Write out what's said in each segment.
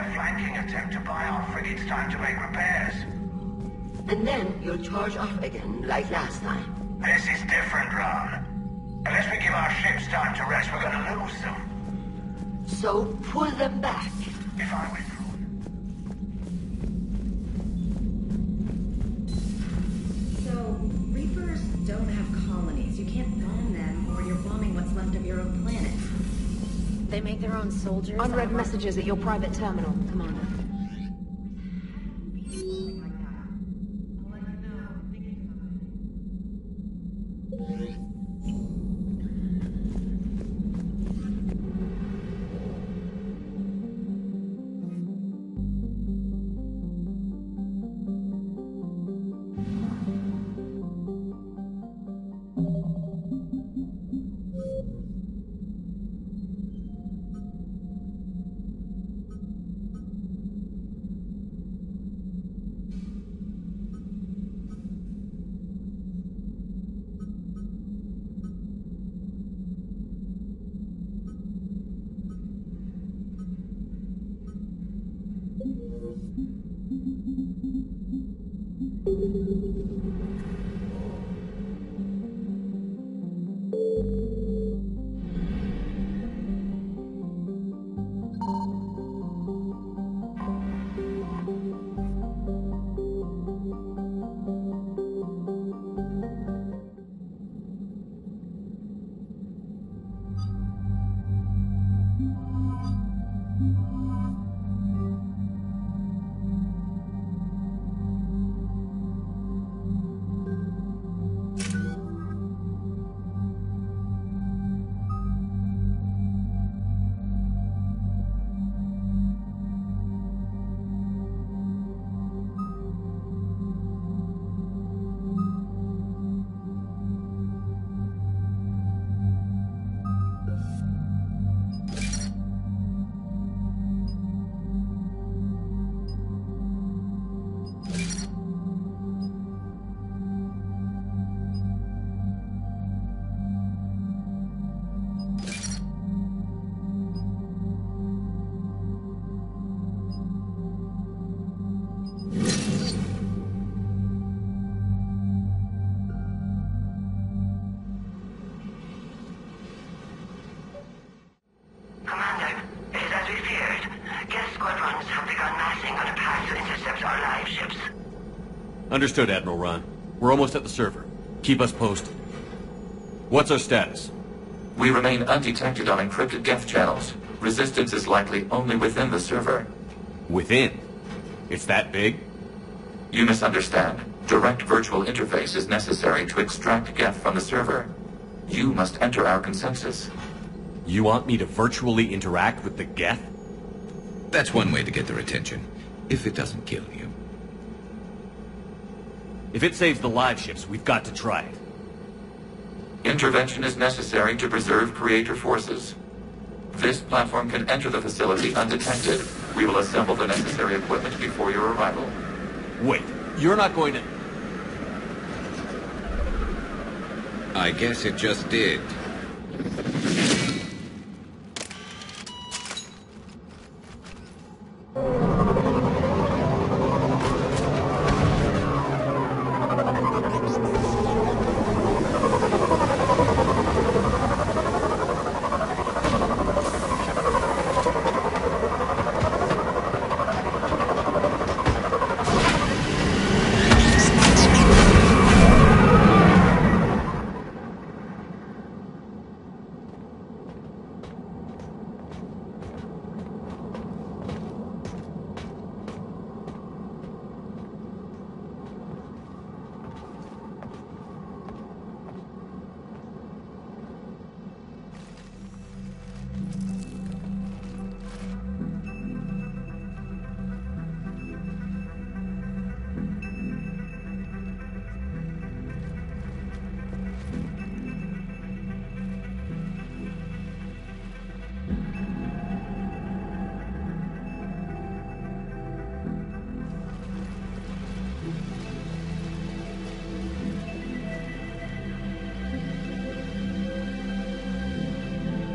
their flanking attempt to buy our frigates time to make repairs. And then you'll charge off again, like last time. This is different, Ron. Unless we give our ships time to rest, we're gonna lose them. So pull them back. If I withdraw... Reapers don't have colonies. You can't bomb them, or you're bombing what's left of your own planet. They make their own soldiers. Unread messages at your private terminal, Commander. Understood, Admiral Ron. We're almost at the server. Keep us posted. What's our status? We remain undetected on encrypted geth channels. Resistance is likely only within the server. Within? It's that big? You misunderstand. Direct virtual interface is necessary to extract geth from the server. You must enter our consensus. You want me to virtually interact with the geth? That's one way to get their attention, if it doesn't kill you. If it saves the live ships, we've got to try it. Intervention is necessary to preserve creator forces. This platform can enter the facility undetected. We will assemble the necessary equipment before your arrival. Wait, you're not going to... I guess it just did.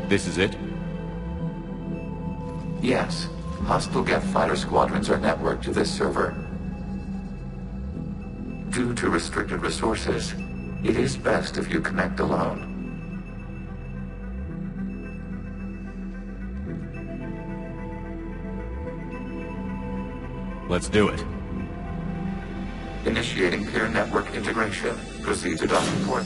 This is it? Yes. Hostile geth fighter squadrons are networked to this server. Due to restricted resources, it is best if you connect alone. Let's do it. Initiating peer network integration. Proceed to docking port.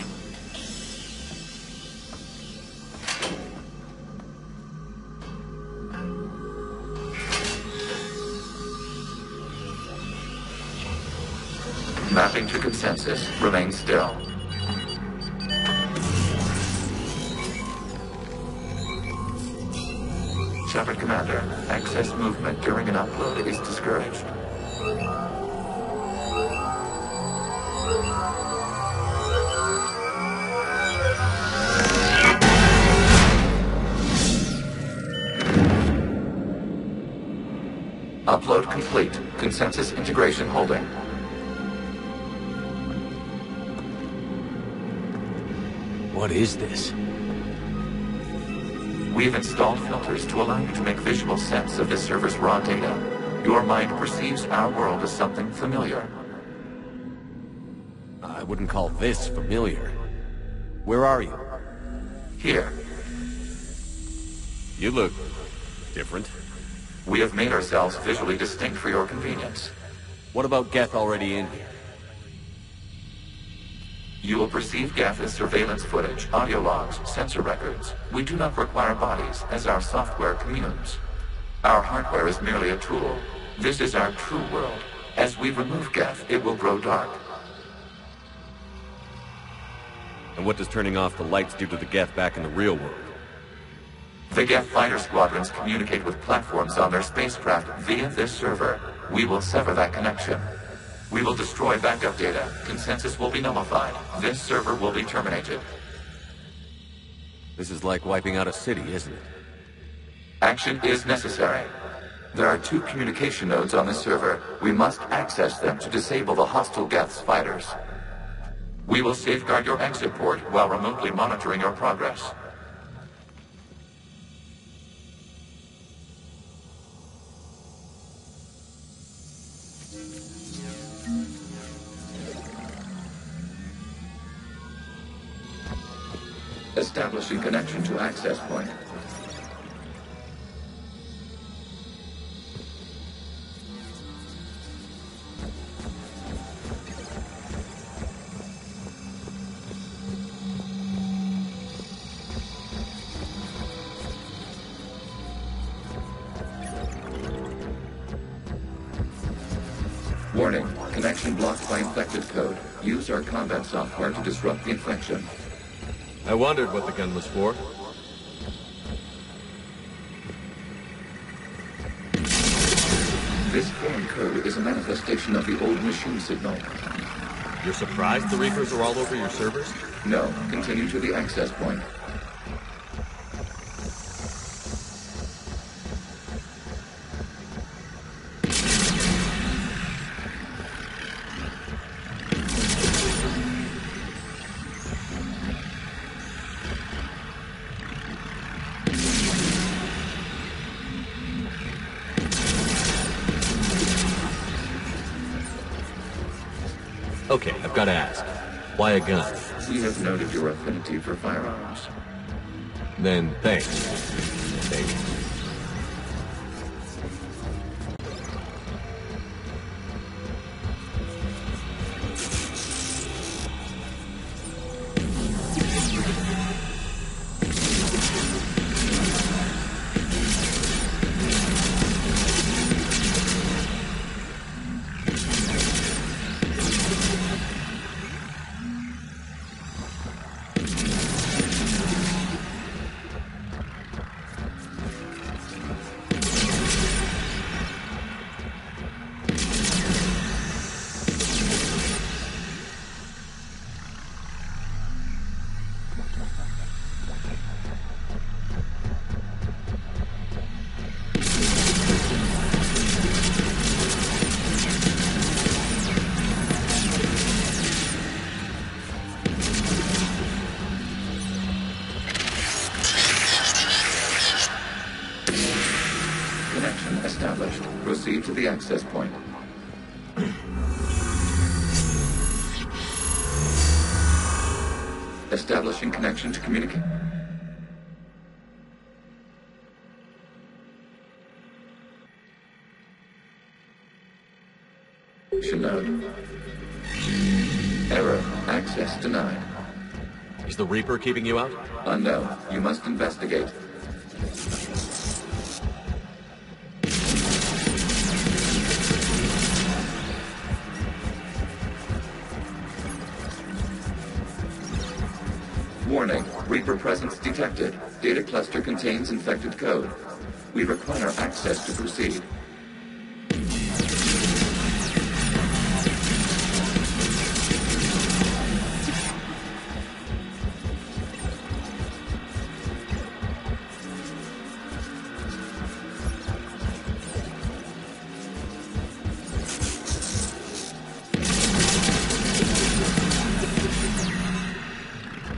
Mapping to consensus. Remain still. Shepard Commander, access movement during an upload is discouraged. Upload complete. Consensus integration holding. What is this? We've installed filters to allow you to make visual sense of this server's raw data. Your mind perceives our world as something familiar. I wouldn't call this familiar. Where are you? Here, You look different. we have made ourselves visually distinct for your convenience. What about Geth already in here? You will perceive geth as surveillance footage, audio logs, sensor records. We do not require bodies, as our software communes. Our hardware is merely a tool. This is our true world. As we remove geth, it will grow dark. And what does turning off the lights do to the Geth back in the real world? The geth fighter squadrons communicate with platforms on their spacecraft via this server. We will sever that connection. We will destroy backup data. Consensus will be nullified. This server will be terminated. This is like wiping out a city, isn't it? Action is necessary. There are 2 communication nodes on this server. We must access them to disable the hostile geth's fighters. We will safeguard your exit port while remotely monitoring your progress. Establishing connection to access point. Warning, connection blocked by infected code. Use our combat software to disrupt the infection. I wondered what the gun was for. This foreign code is a manifestation of the old machine signal. You're surprised the Reapers are all over your servers? No, continue to the access point. Okay, I've got to ask. Why a gun? We have noted your affinity for firearms. Then thanks. Thanks. proceed to the access point. Establishing connection to communicate. Node. Error. Access denied. Is the Reaper keeping you out? Unknown. You must investigate. Warning. Reaper presence detected. Data cluster contains infected code. We require access to proceed.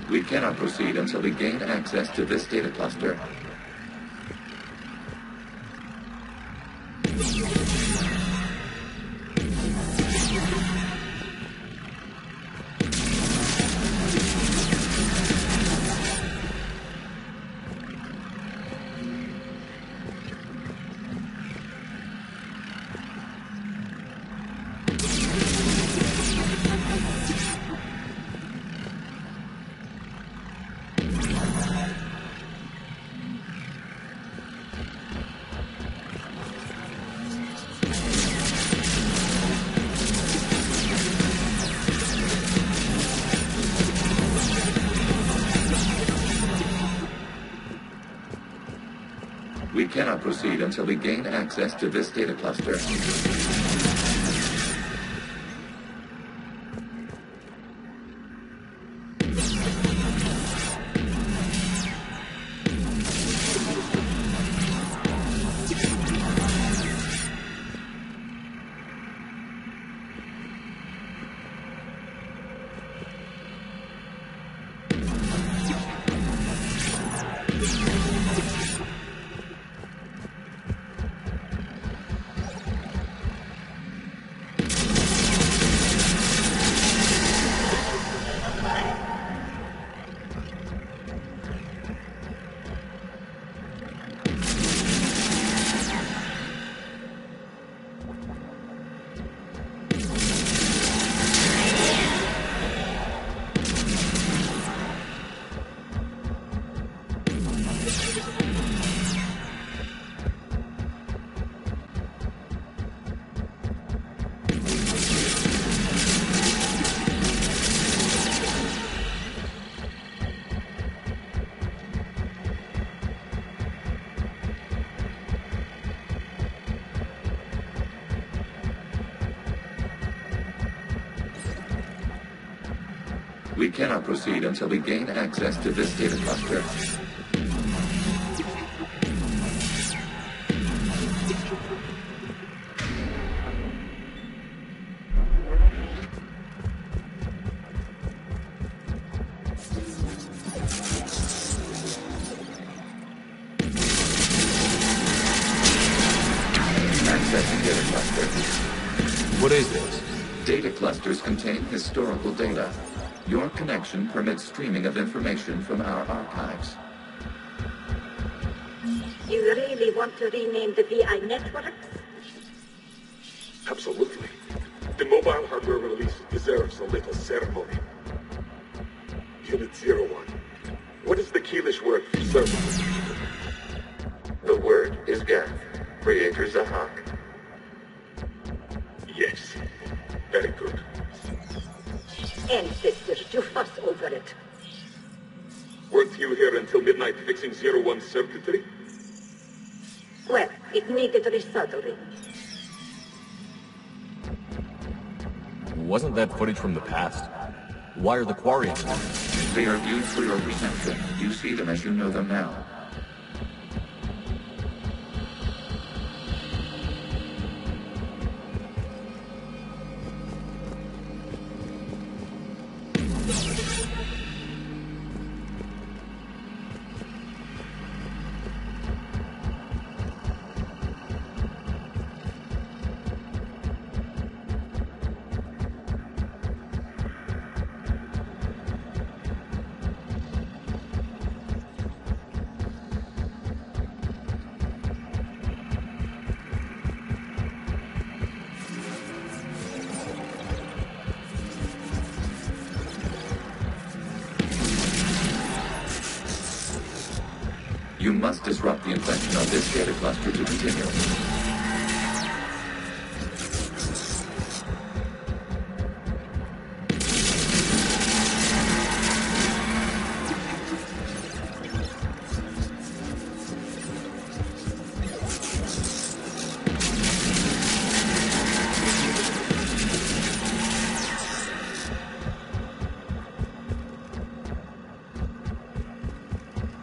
We cannot proceed until we gain access to this data cluster. We cannot proceed until we gain access to this data cluster. We cannot proceed until we gain access to this data cluster. Accessing data cluster. What is this? Data clusters contain historical data. Your connection permits streaming of information from our archives. You really want to rename the VI networks? Absolutely. The mobile hardware release deserves a little ceremony. Unit 01. What is the Keelish word for server? The word is geth. Creator Zahak. Yes. Very good. Ancestors, you fuss over it. Weren't you here until midnight fixing 01 circuitry? Well, it needed resoldering. Wasn't that footage from the past? Why are the Quarians? They are viewed for your perception. You see them as you know them now. You must disrupt the infection of this data cluster to continue.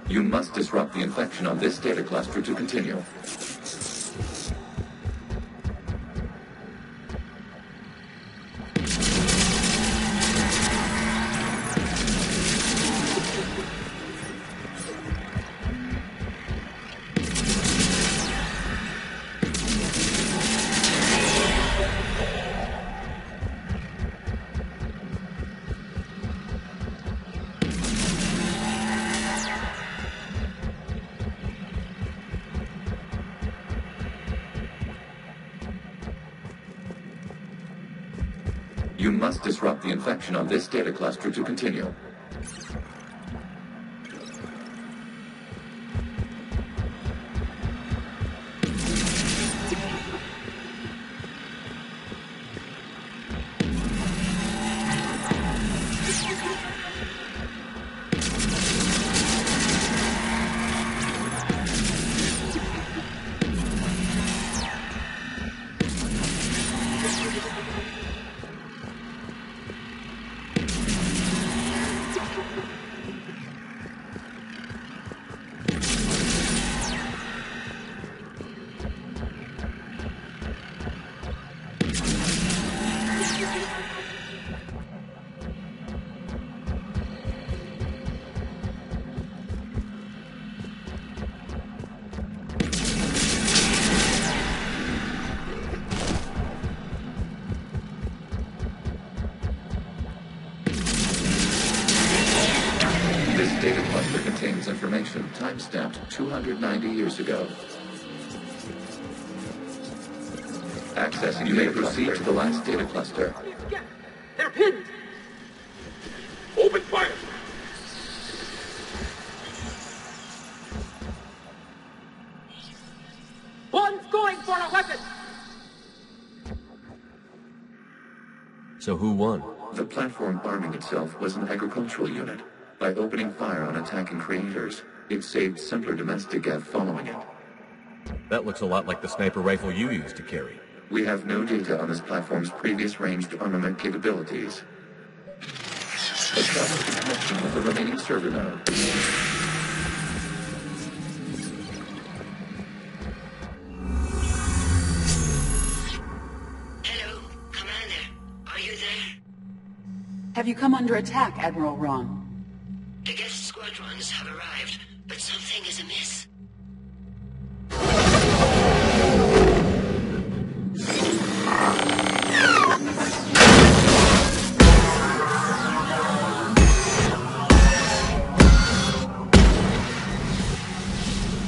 You must disrupt the infection on this data cluster to continue. You must disrupt the infection on this data cluster to continue. Data cluster contains information time-stamped 290 years ago. Accessing, you may proceed to the last data cluster. They're pinned! Open fire! One's going for a weapon! So who won? The platform arming itself was an agricultural unit. By opening fire on attacking creators, it saved simpler domestic geth following it. That looks a lot like the sniper rifle you used to carry. We have no data on this platform's previous ranged armament capabilities. Establish a connection with the remaining server node. Hello, Commander. Are you there? Have you come under attack, Admiral Ron? The geth squadrons have arrived, but something is amiss.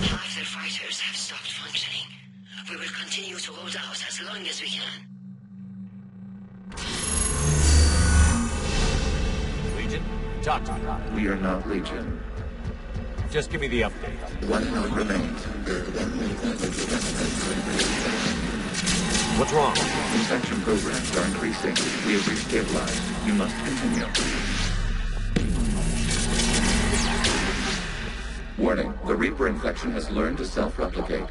Half their fighters have stopped functioning. We will continue to hold out as long as we can. Legion, talk to me. We are not Legion. Just give me the update. One node remains. What's wrong? Infection programs are increasing. We have restabilized. You must continue. Warning, the Reaper infection has learned to self-replicate.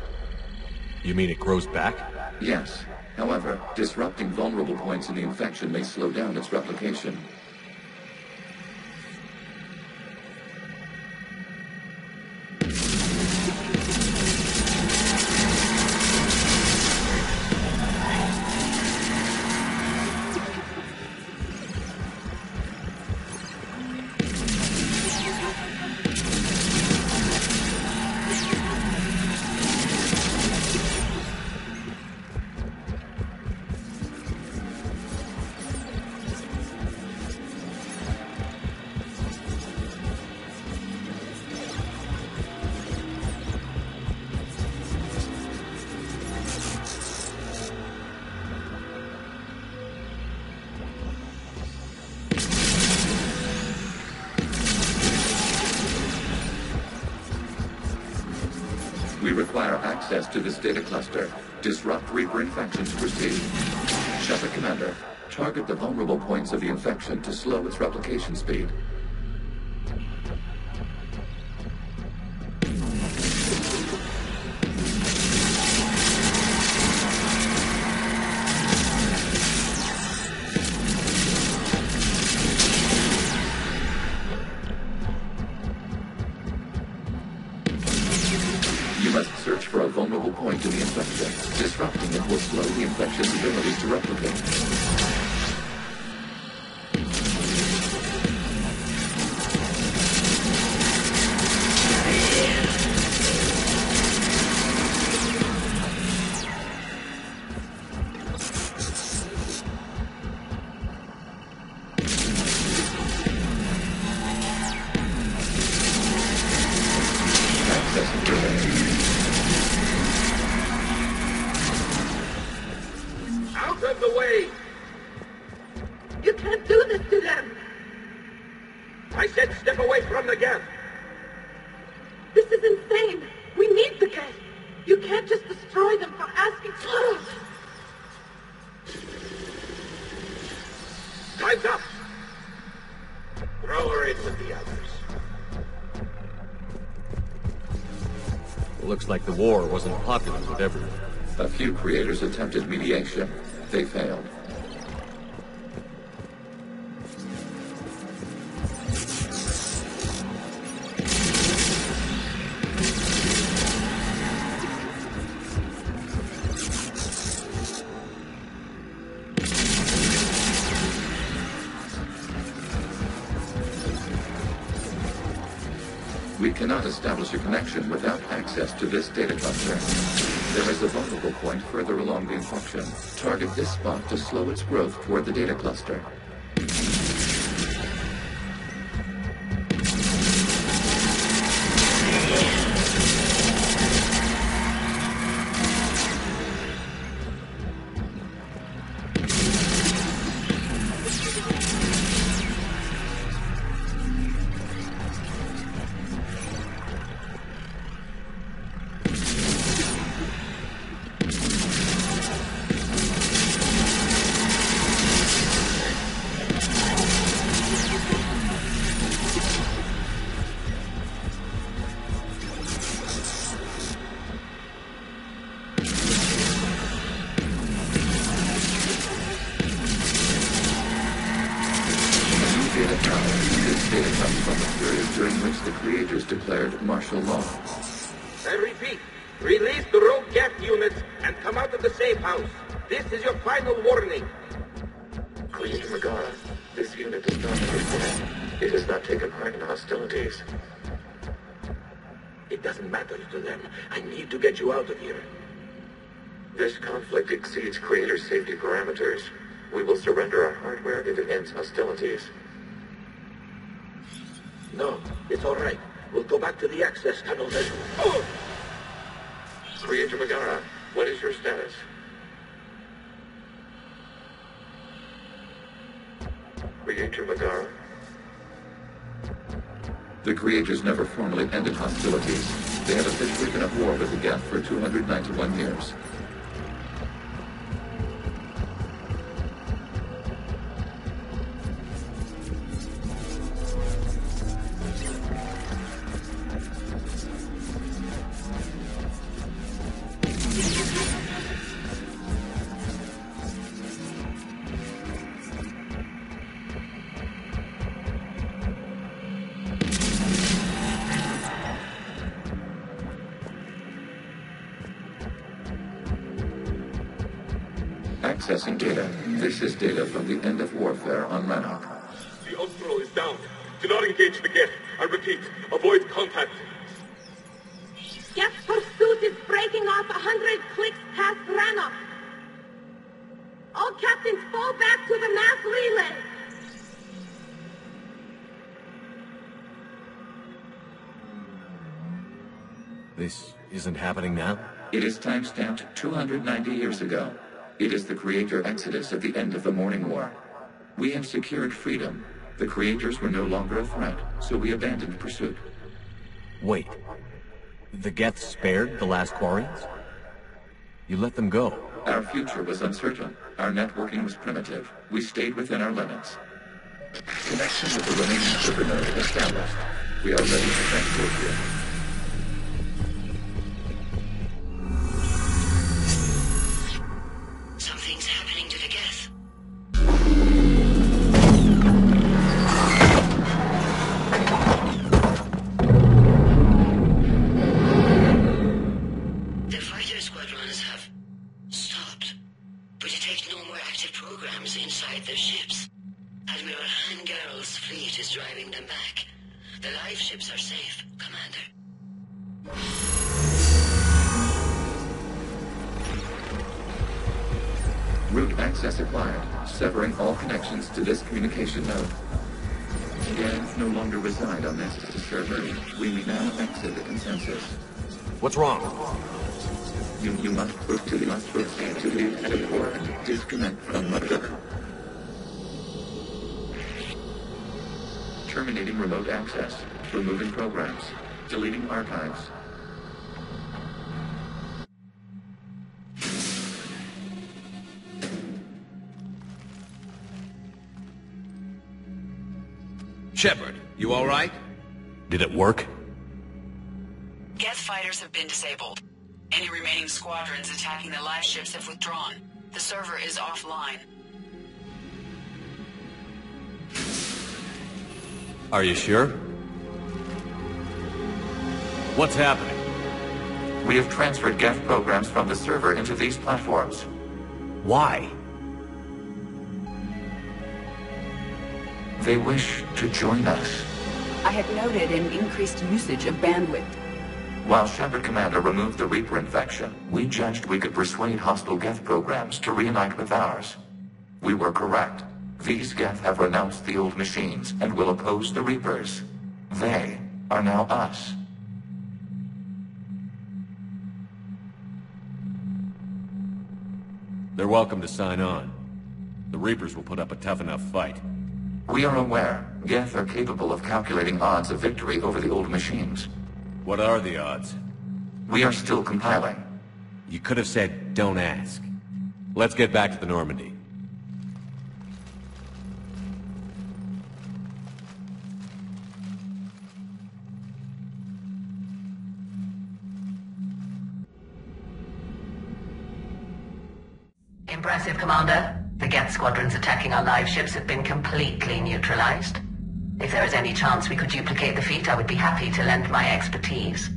You mean it grows back? Yes. However, disrupting vulnerable points in the infection may slow down its replication. We require access to this data cluster. Disrupt Reaper infection to proceed. Shepard Commander, target the vulnerable points of the infection to slow its replication speed. Search for a vulnerable point in the infection. Disrupting it will slow the infection's ability to replicate. Looks like the war wasn't popular with everyone. A few creators attempted mediation. They failed. We cannot establish a connection without access to this data cluster. There is a vulnerable point further along the infection. Target this spot to slow its growth toward the data cluster. Martial law. I repeat, release the rogue geth units and come out of the safe house. This is your final warning. Queen Megara, this unit does not understand. It has not taken part in hostilities. It doesn't matter to them. I need to get you out of here. This conflict exceeds creator safety parameters. We will surrender our hardware if it ends hostilities. No, it's all right. We'll go back to the access tunnels and... Oh! Creator Megara, what is your status? Creator Megara? The creators never formally ended hostilities. They have officially been at war with the geth for 291 years. Accessing data. This is data from the end of warfare on Rannoch. The Austral is down. Do not engage the geth. I repeat, avoid contact. Geth pursuit is breaking off 100 clicks past Rannoch. All captains fall back to the mass relay. This isn't happening now? It is time-stamped 290 years ago. It is the creator exodus at the end of the Morning War. We have secured freedom. The creators were no longer a threat, so we abandoned pursuit. Wait. The geth spared the last Quarians? You let them go. Our future was uncertain. Our networking was primitive. We stayed within our limits. Connection with the remaining server node established. We are ready to transport here. Something's happening to the geth. The fighter squadrons have stopped, but detect no more active programs inside their ships. Admiral Hangarl's fleet is driving them back. The live ships are safe, Commander. Route access acquired, severing all connections to this communication node. Geth no longer reside on this server. We may now exit the consensus. What's wrong? You must put to the port. Disconnect from mother. Terminating remote access. Removing programs. Deleting archives. Shepard, you all right? Did it work? Geth fighters have been disabled. Any remaining squadrons attacking the live ships have withdrawn. The server is offline. Are you sure? What's happening? We have transferred geth programs from the server into these platforms. Why? They wish to join us. I had noted an increased usage of bandwidth. While Shepard Commander removed the Reaper infection, we judged we could persuade hostile geth programs to reunite with ours. We were correct. These geth have renounced the old machines and will oppose the Reapers. They are now us. They're welcome to sign on. The Reapers will put up a tough enough fight. We are aware geth are capable of calculating odds of victory over the old machines. What are the odds? We are still compiling. You could have said, don't ask. Let's get back to the Normandy. Impressive, Commander. The geth squadrons attacking our live ships have been completely neutralized. If there is any chance we could duplicate the feat, I would be happy to lend my expertise.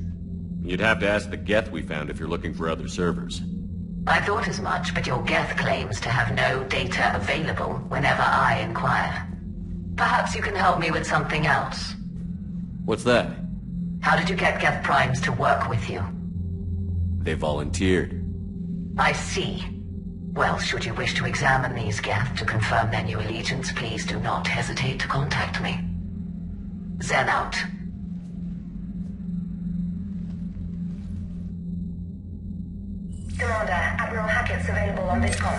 You'd have to ask the geth we found if you're looking for other servers. I thought as much, but your geth claims to have no data available whenever I inquire. Perhaps you can help me with something else. What's that? How did you get geth primes to work with you? They volunteered. I see. Well, should you wish to examine these geth to confirm their new allegiance, please do not hesitate to contact me. Zen out. Commander, Admiral Hackett's available on this call.